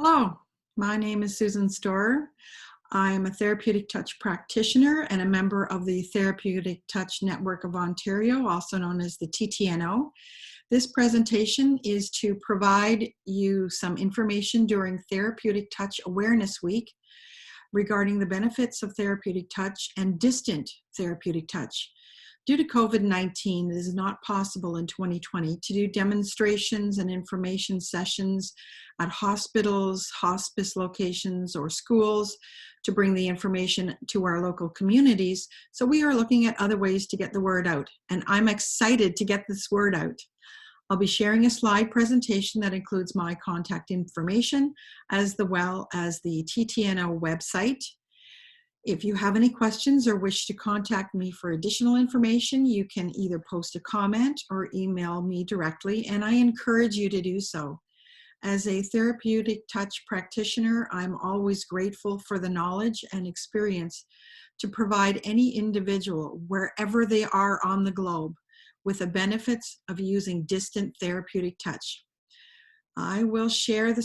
Hello, my name is Susanne Storer. I am a Therapeutic Touch practitioner and a member of the Therapeutic Touch Network of Ontario, also known as the TTNO. This presentation is to provide you some information during Therapeutic Touch Awareness Week regarding the benefits of therapeutic touch and distant therapeutic touch. Due to COVID-19, it is not possible in 2020 to do demonstrations and information sessions at hospitals, hospice locations, or schools to bring the information to our local communities. So we are looking at other ways to get the word out, and I'm excited to get this word out. I'll be sharing a slide presentation that includes my contact information as well as the TTNO website. If you have any questions or wish to contact me for additional information, you can either post a comment or email me directly, and I encourage you to do so. As a therapeutic touch practitioner, I'm always grateful for the knowledge and experience to provide any individual, wherever they are on the globe, with the benefits of using distant therapeutic touch. I will share the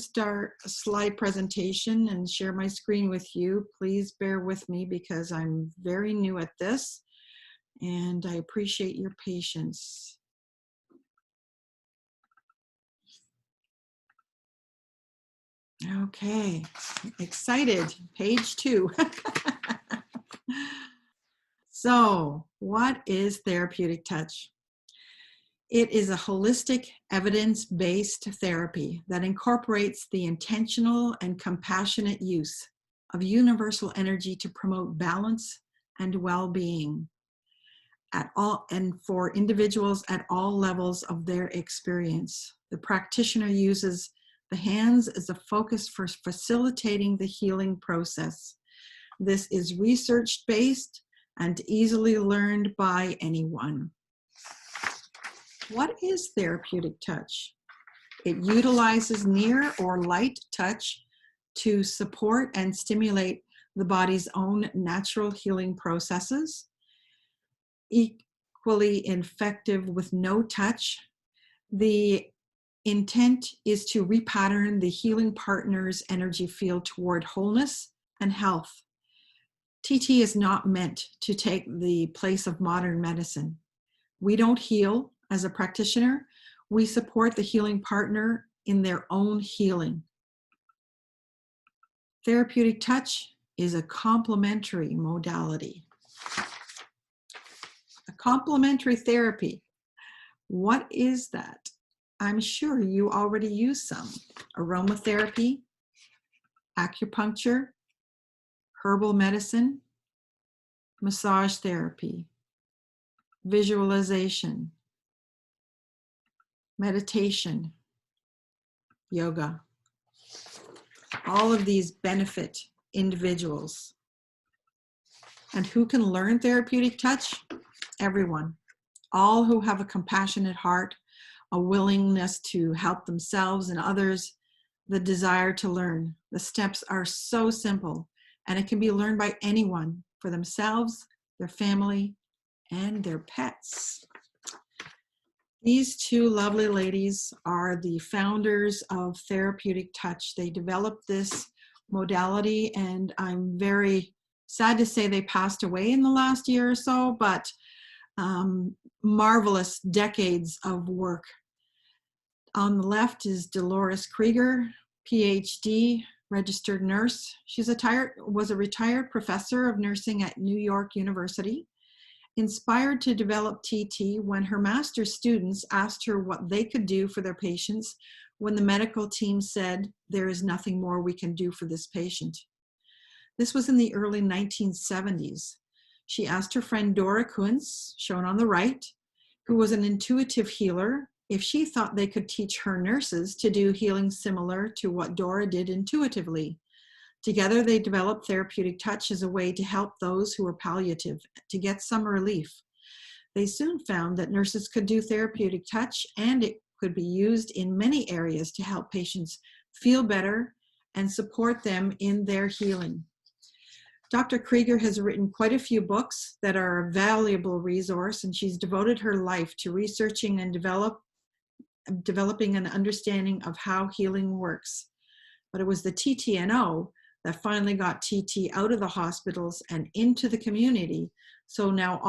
slide presentation and share my screen with you. Please bear with me because I'm very new at this and I appreciate your patience. Okay, excited, page 2. So, what is therapeutic touch? It is a holistic, evidence-based therapy that incorporates the intentional and compassionate use of universal energy to promote balance and well-being and for individuals at all levels of their experience. The practitioner uses the hands as a focus for facilitating the healing process. This is research-based and easily learned by anyone. What is therapeutic touch? It utilizes near or light touch to support and stimulate the body's own natural healing processes. Equally effective with no touch. The intent is to repattern the healing partner's energy field toward wholeness and health. TT is not meant to take the place of modern medicine. We don't heal. As a practitioner, we support the healing partner in their own healing. Therapeutic touch is a complementary modality. A complementary therapy. What is that? I'm sure you already use some. Aromatherapy, acupuncture, herbal medicine, massage therapy, visualization, meditation, yoga. All of these benefit individuals. And who can learn therapeutic touch? Everyone. All who have a compassionate heart, a willingness to help themselves and others, the desire to learn. The steps are so simple, and it can be learned by anyone for themselves, their family, and their pets. These two lovely ladies are the founders of Therapeutic Touch. They developed this modality, and I'm very sad to say they passed away in the last year or so, but marvelous decades of work. On the left is Dolores Krieger, PhD, registered nurse. She was a retired professor of nursing at New York University. Inspired to develop TT when her master's students asked her what they could do for their patients when the medical team said, "There is nothing more we can do for this patient." This was in the early 1970s. She asked her friend Dora Kuntz, shown on the right, who was an intuitive healer, if she thought they could teach her nurses to do healing similar to what Dora did intuitively. Together, they developed therapeutic touch as a way to help those who were palliative to get some relief. They soon found that nurses could do therapeutic touch, and it could be used in many areas to help patients feel better and support them in their healing. Dr. Krieger has written quite a few books that are a valuable resource, and she's devoted her life to researching and developing an understanding of how healing works. but it was the TTNO that finally got TT out of the hospitals and into the community. So now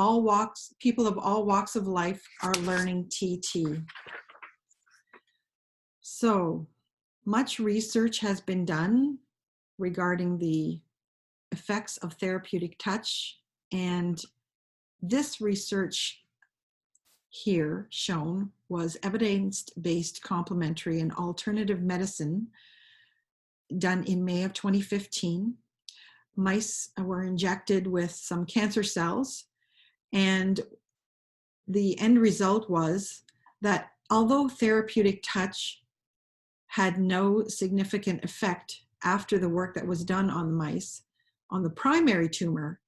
people of all walks of life are learning TT. So much research has been done regarding the effects of therapeutic touch, and this research here shown was evidence-based complementary and alternative medicine done in May of 2015. Mice were injected with some cancer cells, and the end result was that although therapeutic touch had no significant effect after the work that was done on the mice, on the primary tumor,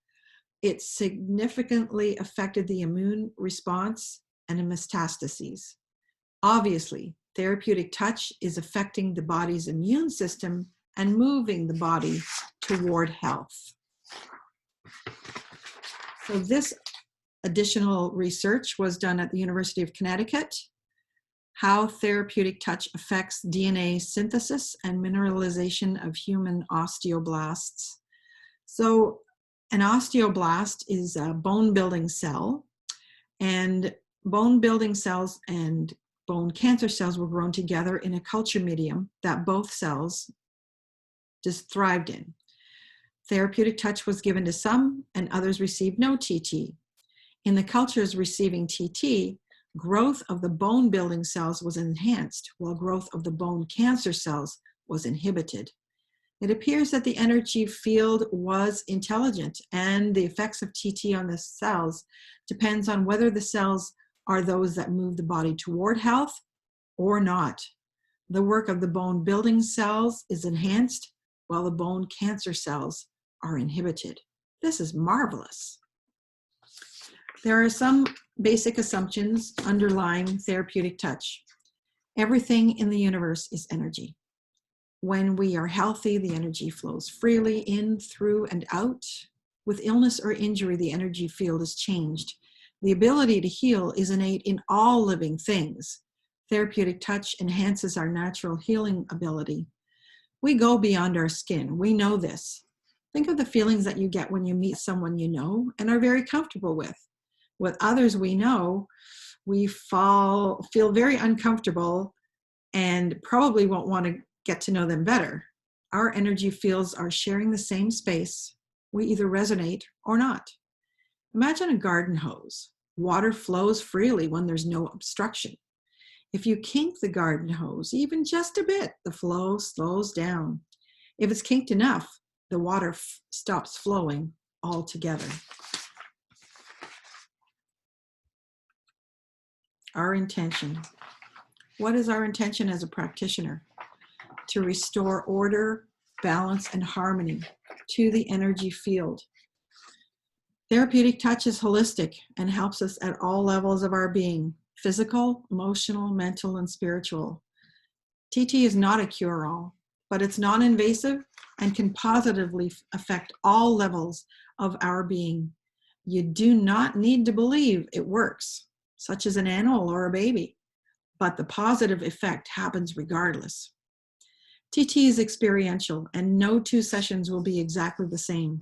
it significantly affected the immune response and the metastases. Obviously, therapeutic touch is affecting the body's immune system and moving the body toward health. So this additional research was done at the University of Connecticut, how therapeutic touch affects DNA synthesis and mineralization of human osteoblasts. So an osteoblast is a bone building cell, and bone building cells and bone cancer cells were grown together in a culture medium that both cells just thrived in. Therapeutic touch was given to some, and others received no TT. In the cultures receiving TT, growth of the bone building cells was enhanced, while growth of the bone cancer cells was inhibited. It appears that the energy field was intelligent, and the effects of TT on the cells depends on whether the cells are those that move the body toward health or not. The work of the bone building cells is enhanced, while the bone cancer cells are inhibited. This is marvelous. There are some basic assumptions underlying therapeutic touch. Everything in the universe is energy. When we are healthy, the energy flows freely in, through, and out. With illness or injury, the energy field is changed. The ability to heal is innate in all living things. Therapeutic touch enhances our natural healing ability. We go beyond our skin. We know this. Think of the feelings that you get when you meet someone you know and are very comfortable with. With others we know, we feel very uncomfortable and probably won't want to get to know them better. Our energy fields are sharing the same space. We either resonate or not. Imagine a garden hose. Water flows freely when there's no obstruction. If you kink the garden hose, even just a bit, the flow slows down. If it's kinked enough, the water stops flowing altogether. Our intention. What is our intention as a practitioner? To restore order, balance, and harmony to the energy field. Therapeutic touch is holistic and helps us at all levels of our being, physical, emotional, mental, and spiritual. TT is not a cure-all, but it's non-invasive and can positively affect all levels of our being. You do not need to believe it works, such as an animal or a baby, but the positive effect happens regardless. TT is experiential, and no two sessions will be exactly the same,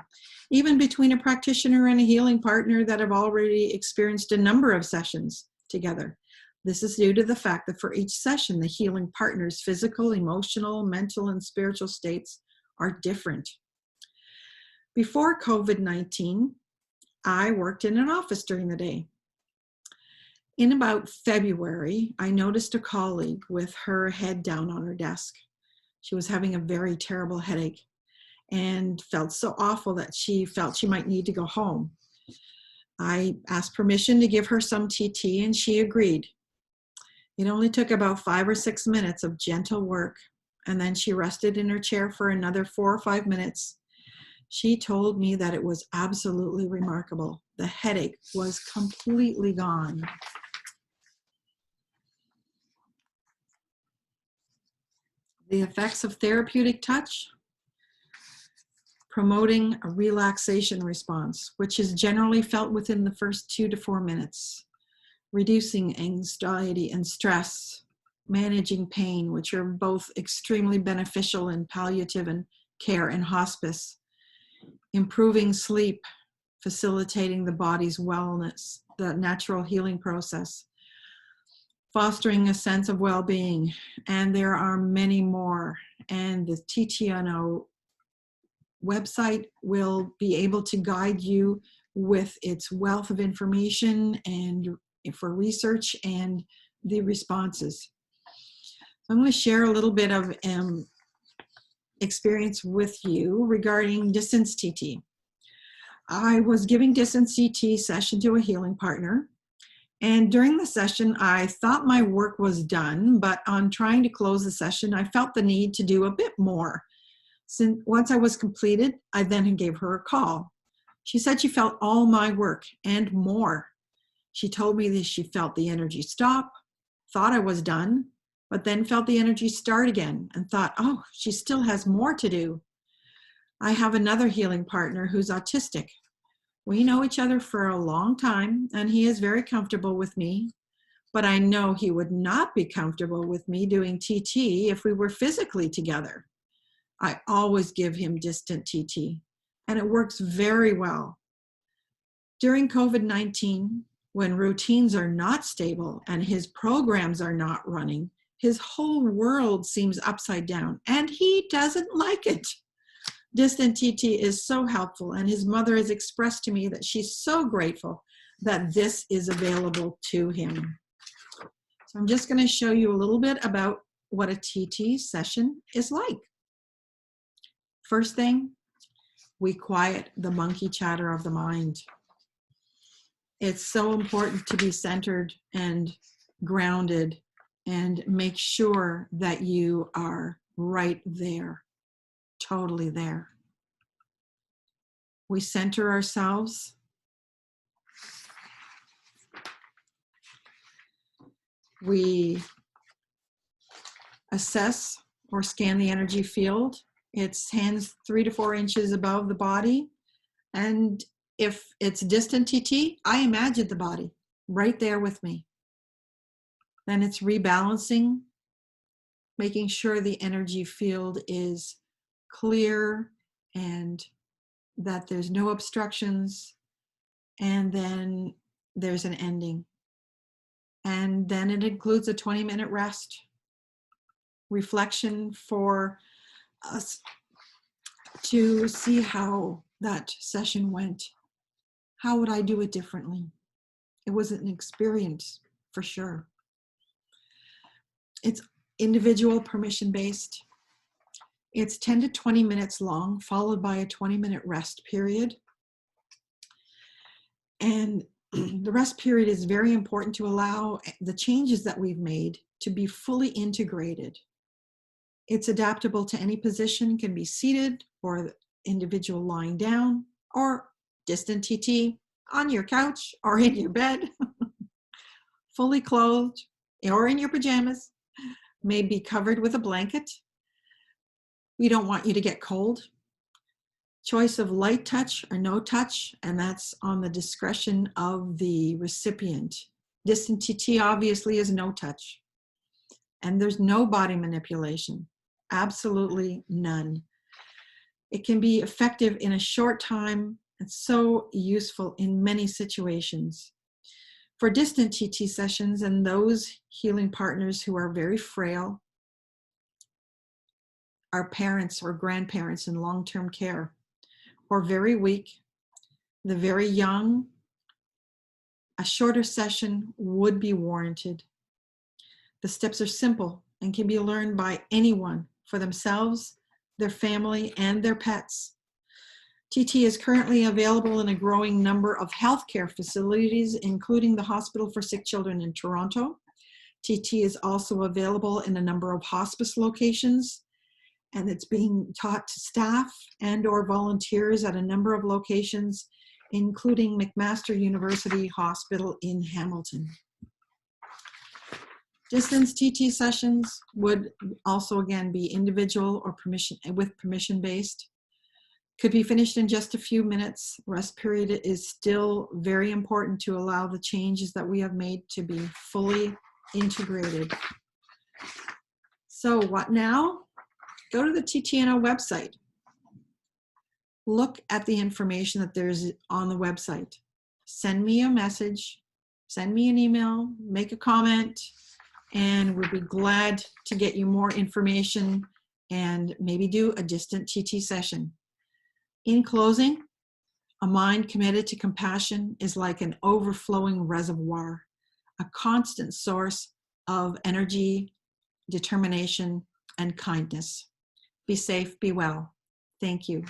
even between a practitioner and a healing partner that have already experienced a number of sessions together. This is due to the fact that for each session, the healing partner's physical, emotional, mental, and spiritual states are different. Before COVID-19, I worked in an office during the day. In about February, I noticed a colleague with her head down on her desk. She was having a very terrible headache and felt so awful that she felt she might need to go home. I asked permission to give her some TT, and she agreed. It only took about 5 or 6 minutes of gentle work, and then she rested in her chair for another 4 or 5 minutes. She told me that it was absolutely remarkable. The headache was completely gone. The effects of therapeutic touch: promoting a relaxation response, which is generally felt within the first 2 to 4 minutes, reducing anxiety and stress, managing pain, which are both extremely beneficial in palliative and care and hospice, improving sleep, facilitating the body's wellness, the natural healing process, fostering a sense of well-being, and there are many more. And the TTNO website will be able to guide you with its wealth of information and for research and the responses. So I'm going to share a little bit of experience with you regarding distance TT. I was giving distance TT session to a healing partner, and during the session I thought my work was done, but on trying to close the session I felt the need to do a bit more. Since once I was completed, I then gave her a call. She said she felt all my work and more. She told me that she felt the energy stop, thought I was done, but then felt the energy start again and thought, oh, she still has more to do. I have another healing partner who's autistic. We know each other for a long time, and he is very comfortable with me, but I know he would not be comfortable with me doing TT if we were physically together. I always give him distant TT, and it works very well. During COVID-19, when routines are not stable and his programs are not running, his whole world seems upside down, and he doesn't like it. Distant TT is so helpful, and his mother has expressed to me that she's so grateful that this is available to him. So I'm just going to show you a little bit about what a TT session is like. First thing, we quiet the monkey chatter of the mind. It's so important to be centered and grounded and make sure that you are right there, totally there. We center ourselves. We assess or scan the energy field. It's hands 3 to 4 inches above the body. And if it's distant TT, I imagine the body right there with me. Then it's rebalancing, making sure the energy field is clear and that there's no obstructions. And then there's an ending. And then it includes a 20-minute rest, reflection for us to see how that session went. How would I do it differently? It was an experience for sure. It's individual permission-based. It's 10 to 20 minutes long, followed by a 20-minute rest period. And the rest period is very important to allow the changes that we've made to be fully integrated. It's adaptable to any position, can be seated or individual lying down or distant TT on your couch or in your bed, fully clothed or in your pajamas, may be covered with a blanket. We don't want you to get cold. Choice of light touch or no touch, and that's on the discretion of the recipient. Distant TT obviously is no touch. And there's no body manipulation, absolutely none. It can be effective in a short time and so useful in many situations. For distant TT sessions and those healing partners who are very frail, our parents or grandparents in long-term care, or very weak, the very young, a shorter session would be warranted. The steps are simple and can be learned by anyone for themselves, their family, and their pets. TT is currently available in a growing number of healthcare facilities, including the Hospital for Sick Children in Toronto. TT is also available in a number of hospice locations, and it's being taught to staff and or volunteers at a number of locations, including McMaster University Hospital in Hamilton. Distance TT sessions would also again be individual or permission-based. Could be finished in just a few minutes. Rest period is still very important to allow the changes that we have made to be fully integrated. So what now? Go to the TTNO website. Look at the information that there's on the website. Send me a message, send me an email, make a comment, and we'll be glad to get you more information and maybe do a distant TT session. In closing, a mind committed to compassion is like an overflowing reservoir, a constant source of energy, determination, and kindness. Be safe, be well. Thank you.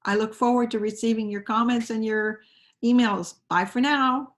I look forward to receiving your comments and your emails. Bye for now.